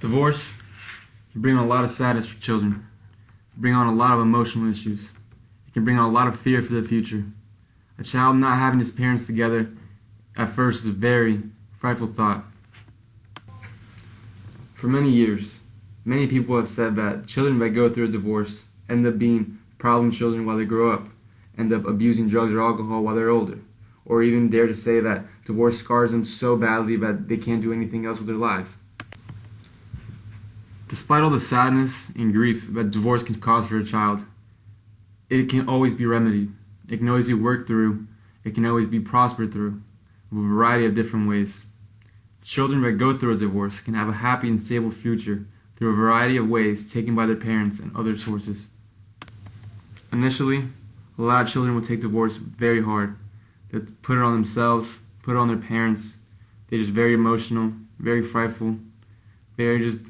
Divorce can bring on a lot of sadness for children. It can bring on a lot of emotional issues. It can bring on a lot of fear for the future. A child not having his parents together at first is a very frightful thought. For many years, many people have said that children that go through a divorce end up being problem children while they grow up, end up abusing drugs or alcohol while they're older, or even dare to say that divorce scars them so badly that they can't do anything else with their lives. Despite all the sadness and grief that divorce can cause for a child, it can always be remedied. It can always be worked through. It can always be prospered through, with a variety of different ways. Children that go through a divorce can have a happy and stable future through a variety of ways taken by their parents and other sources. Initially, a lot of children will take divorce very hard. They put it on themselves, put it on their parents. They're just very emotional, very frightful, very just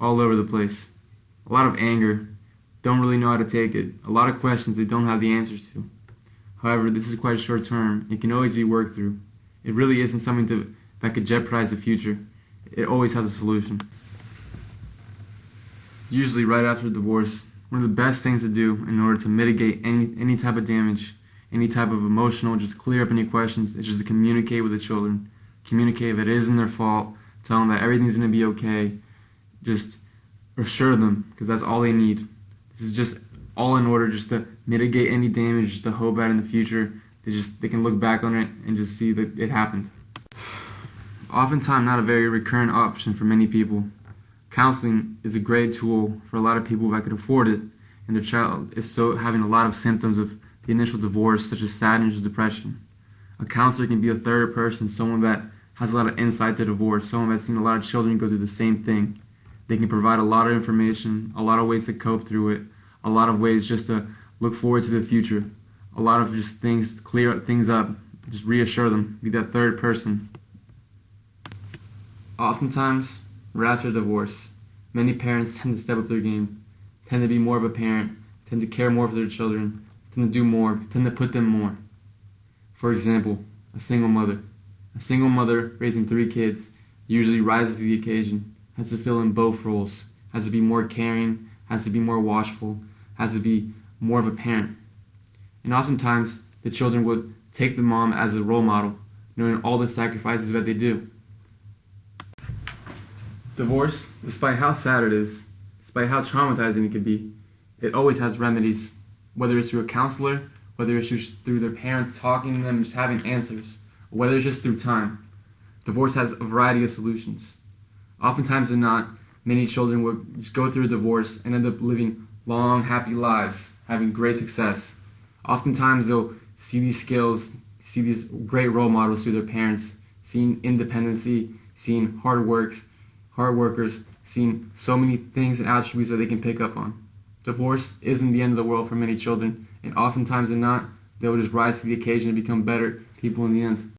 all over the place. A lot of anger, don't really know how to take it. A lot of questions they don't have the answers to. However, this is quite short term. It can always be worked through. It really isn't something that could jeopardize the future. It always has a solution. Usually right after a divorce, one of the best things to do in order to mitigate any type of damage, any type of emotional, just clear up any questions, is just to communicate with the children. Communicate that it isn't their fault. Tell them that everything's going to be okay. Just assure them, because that's all they need. This is just all in order just to mitigate any damage, just to hope that in the future they can look back on it and just see that it happened. Oftentimes not a very recurrent option for many people. Counseling is a great tool for a lot of people that could afford it, and their child is still having a lot of symptoms of the initial divorce, such as sadness or depression. A counselor can be a third person, someone that has a lot of insight to divorce, someone that's seen a lot of children go through the same thing. They can provide a lot of information, a lot of ways to cope through it, a lot of ways just to look forward to the future, a lot of just things to clear things up, just reassure them, be that third person. Oftentimes, right after a divorce, many parents tend to step up their game, tend to be more of a parent, tend to care more for their children, tend to do more, tend to put them more. For example, a single mother. A single mother raising 3 kids usually rises to the occasion, has to fill in both roles, has to be more caring, has to be more watchful, has to be more of a parent. And oftentimes, the children would take the mom as a role model, knowing all the sacrifices that they do. Divorce, despite how sad it is, despite how traumatizing it can be, it always has remedies, whether it's through a counselor, whether it's just through their parents talking to them, just having answers, or whether it's just through time. Divorce has a variety of solutions. Oftentimes than not, many children will just go through a divorce and end up living long, happy lives, having great success. Oftentimes they'll see these skills, see these great role models through their parents, seeing independency, seeing hard workers, seeing so many things and attributes that they can pick up on. Divorce isn't the end of the world for many children, and oftentimes than not, they will just rise to the occasion and become better people in the end.